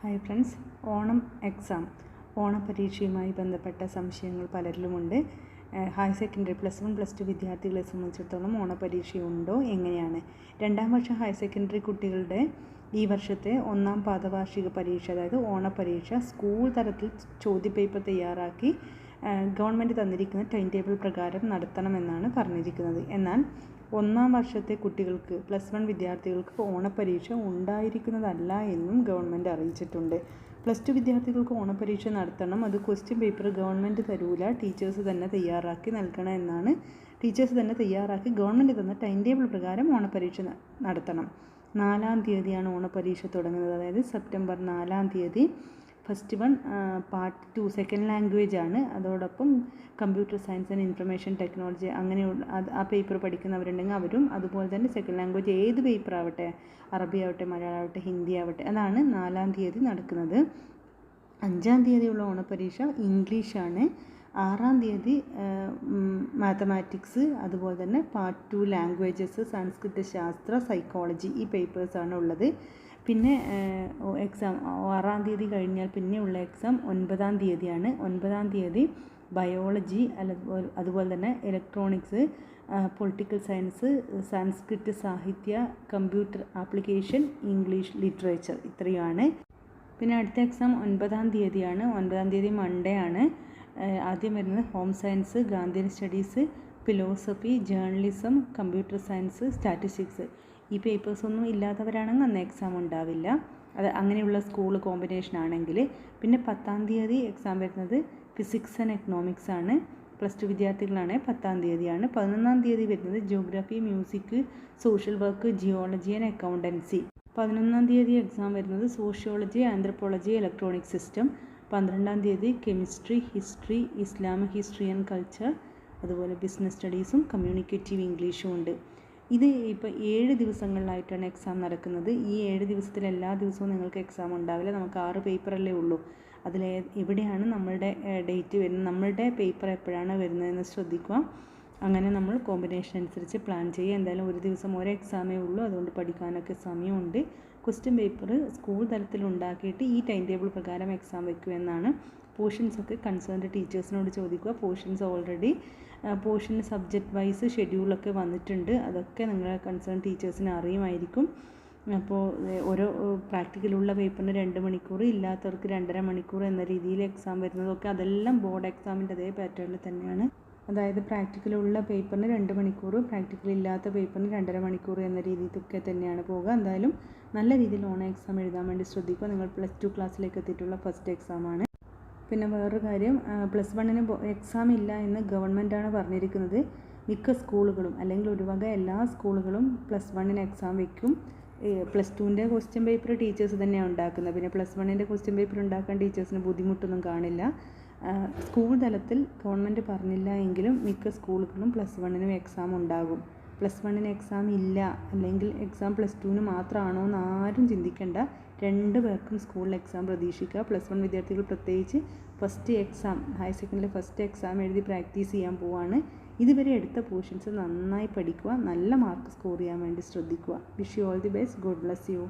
Hi friends, Onam exam ഓണപരീക്ഷയുമായി ബന്ധപ്പെട്ട സംശയങ്ങൾ പലരിലുമുണ്ട്. Higher secondary +1 +2 വിദ്യാർത്ഥികളെ സംബന്ധിച്ചിടത്തോളം ഓണപരീക്ഷയുണ്ടോ, എങ്ങനെയാണ്? രണ്ടാം വർഷ ഹയർ സെക്കൻഡറി കുട്ടികളുടെ ഈ വർഷത്തെ ഒന്നാം പാദവാർഷിക പരീക്ഷ, അതായത് ഓണപരീക്ഷ സ്കൂൾ തലത്തിൽ ചോദ്യപേപ്പർ തയ്യാറാക്കി ഗവൺമെൻറ് തന്നിരിക്കുന്ന ടൈം ടേബിൾ പ്രകാരം നടത്തണമെന്നാണ് പറഞ്ഞിരിക്കുന്നത്. എന്നാൽ ഒന്നാം വർഷത്തെ കുട്ടികൾക്ക് +1 വിദ്യാർത്ഥികൾക്ക് ഓണപരീക്ഷ ഉണ്ടായിരിക്കുന്നതല്ല എന്നും ഗവൺമെൻറ് അറിയിച്ചിട്ടുണ്ട്. +2 വിദ്യാർത്ഥികൾക്ക് ഓണപരീക്ഷ നടത്തണം, അത് ക്വസ്റ്റ്യൻ പേപ്പർ ഗവൺമെൻറ് തരൂല, ടീച്ചേഴ്സ് തന്നെ തയ്യാറാക്കി നൽകണം എന്നാണ്. ടീച്ചേഴ്സ് തന്നെ തയ്യാറാക്കി ഗവൺമെൻറ് തന്ന ടൈം ടേബിൾ പ്രകാരം ഓണപരീക്ഷ നടത്തണം. 4-ാം തീയതിയാണ് ഓണപരീക്ഷ തുടങ്ങുന്നത്, അതായത് സെപ്റ്റംബർ 4-ാം തീയതി. First one part 2 second language ആണ്. അതോടൊപ്പം computer science and information technology അങ്ങനെയുള്ള ആ പേപ്പർ പഠിക്കുന്നവരുണ്ടെങ്കിൽ അവരും, അതുപോലെ തന്നെ സെക്കൻഡ് ലാംഗ്വേജ് ഏത് പേപ്പർ ആവട്ടെ, അറബി ആവട്ടെ, മലയാളം ആവട്ടെ, ഹിന്ദി ആവട്ടെ, അതാണ് 4-ാം തീയതി നടക്കുന്നത്. 5-ാം തീയതിയുള്ള ഓണപരീക്ഷ ഇംഗ്ലീഷാണ്. 6-ാം തീയതി മാത്തമാറ്റിക്സ്, അതുപോലെ തന്നെ പാർട്ട് 2 ലാംഗ്വേജസ്, സംസ്കൃത, ശാസ്ത്ര, സൈക്കോളജി, ഈ പേപ്പേഴ്സാണ് ഉള്ളത്. പിന്നെ എക്സാം 6-ാം തീയതി കഴിഞ്ഞാൽ പിന്നെയുള്ള എക്സാം 9-ാം തീയതിയാണ്. 9-ാം തീയതി ബയോളജി, അതുപോലെ തന്നെ ഇലക്ട്രോണിക്സ്, പൊളിറ്റിക്കൽ സയൻസ്, സംസ്കൃത, സാഹിത്യ, കമ്പ്യൂട്ടർ ആപ്ലിക്കേഷൻ, ഇംഗ്ലീഷ് ലിറ്ററേച്ചർ, ഇത്രയുമാണ്. പിന്നെ അടുത്ത എക്സാം 9-ാം തീയതിയാണ്. 9-ാം തീയതി മൺഡേ ആണ്. ആദ്യം വരുന്നത് home science, Gandhian studies, philosophy, journalism, computer science, statistics. ഈ പേപ്പേഴ്സൊന്നും ഇല്ലാത്തവരാണെങ്കിൽ അന്ന് എക്സാം ഉണ്ടാവില്ല, അത് അങ്ങനെയുള്ള സ്കൂൾ കോമ്പിനേഷൻ ആണെങ്കിൽ. പിന്നെ 10-ാം തീയതി എക്സാം വരുന്നത് ഫിസിക്സ് ആൻഡ് എക്കണോമിക്സ് ആണ്. +2 വിദ്യാർത്ഥികളാണ്. 10-ാം തീയതിയാണ്. 11-ാം തീയതി വരുന്നത് geography, music, social work, geology and accountancy. 11-ാം തീയതി എക്സാം വരുന്നത് സോഷ്യോളജി, ആന്ത്രപ്പോളജി, ഇലക്ട്രോണിക് സിസ്റ്റം. 12-ാം തീയതി chemistry, history, Islamic history and culture, അതുപോലെ ബിസിനസ് സ്റ്റഡീസും കമ്മ്യൂണിക്കേറ്റീവ് ഇംഗ്ലീഷും ഉണ്ട്. ഇത് ഇപ്പോൾ 7 ദിവസങ്ങളിലായിട്ടാണ് എക്സാം നടക്കുന്നത്. ഈ 7 ദിവസത്തിൽ എല്ലാ ദിവസവും നിങ്ങൾക്ക് എക്സാം ഉണ്ടാവില്ല. നമുക്ക് 6 പേപ്പറല്ലേ ഉള്ളൂ. അതിൽ എവിടെയാണ് നമ്മളുടെ ഡേറ്റ് വരുന്നത്, നമ്മളുടെ പേപ്പർ എപ്പോഴാണ് വരുന്നതെന്ന് ശ്രദ്ധിക്കുക. അങ്ങനെ നമ്മൾ കോമ്പിനേഷൻ അനുസരിച്ച് പ്ലാൻ ചെയ്യുക. എന്തായാലും ഒരു ദിവസം ഒരു എക്സാമേ ഉള്ളൂ, അതുകൊണ്ട് പഠിക്കാനൊക്കെ സമയമുണ്ട്. ക്വസ്റ്റ്യൻ പേപ്പർ സ്കൂൾ തലത്തിൽ ഉണ്ടാക്കിയിട്ട് ഈ ടൈം ടേബിൾ പ്രകാരം എക്സാം വയ്ക്കുക എന്നാണ്. പോർഷൻസൊക്കെ കൺസേൺഡ് ടീച്ചേഴ്സിനോട് ചോദിക്കുക. Portions already portion subject wise ഷെഡ്യൂളൊക്കെ വന്നിട്ടുണ്ട്, അതൊക്കെ നിങ്ങളെ കൺസേൺ ടീച്ചേഴ്സിന് അറിയുമായിരിക്കും. അപ്പോൾ ഓരോ പ്രാക്ടിക്കലുള്ള പേപ്പറിന് 2 മണിക്കൂർ, ഇല്ലാത്തവർക്ക് 2.5 മണിക്കൂർ എന്ന രീതിയിൽ എക്സാം വരുന്നതൊക്കെ അതെല്ലാം ബോർഡ് എക്സാമിൻ്റെ അതേ പാറ്റേണിൽ തന്നെയാണ്. അതായത് പ്രാക്ടിക്കലുള്ള പേപ്പറിന് 2 മണിക്കൂർ, പ്രാക്ടിക്കൽ ഇല്ലാത്ത പേപ്പറിന് 2.5 മണിക്കൂർ എന്ന രീതിയിലൊക്കെ തന്നെയാണ് പോകുക. എന്തായാലും നല്ല രീതിയിൽ ഓൺ എക്സാം എഴുതാൻ വേണ്ടി ശ്രദ്ധിക്കുക. നിങ്ങൾ +2 ക്ലാസ്സിലേക്ക് എത്തിയിട്ടുള്ള ഫസ്റ്റ് എക്സാമാണ്. പിന്നെ വേറൊരു കാര്യം, +1-ന് എക്സാം ഇല്ല എന്ന് ഗവൺമെൻറ്റാണ് പറഞ്ഞിരിക്കുന്നത്. മിക്ക സ്കൂളുകളും, അല്ലെങ്കിൽ ഒരുവക എല്ലാ സ്കൂളുകളും +1-ന് എക്സാം വയ്ക്കും. +2-ൻ്റെ ക്വസ്റ്റ്യൻ പേപ്പർ ടീച്ചേഴ്സ് തന്നെയാണ് ഉണ്ടാക്കുന്നത്. പിന്നെ +1-ൻ്റെ ക്വസ്റ്റ്യൻ പേപ്പർ ഉണ്ടാക്കാൻ ടീച്ചേഴ്സിന് ബുദ്ധിമുട്ടൊന്നും കാണില്ല. സ്കൂൾ തലത്തിൽ ഗവൺമെൻറ് പറഞ്ഞില്ല എങ്കിലും മിക്ക സ്കൂളുകളും +1-നും എക്സാം ഉണ്ടാകും. +1-ന് എക്സാം ഇല്ല, അല്ലെങ്കിൽ എക്സാം +2-ന് മാത്രമാണോ എന്ന് ആരും ചിന്തിക്കേണ്ട. 2 പേർക്കും സ്കൂളിൽ എക്സാം പ്രതീക്ഷിക്കുക. +1 വിദ്യാർത്ഥികൾ പ്രത്യേകിച്ച് first exam, higher secondary first exam എഴുതി പ്രാക്ടീസ് ചെയ്യാൻ പോവാണ്. ഇതുവരെ എടുത്ത പോർഷൻസ് നന്നായി പഠിക്കുക, നല്ല മാർക്ക് സ്കോർ ചെയ്യാൻ വേണ്ടി ശ്രദ്ധിക്കുക. Wish you all the best. God bless you.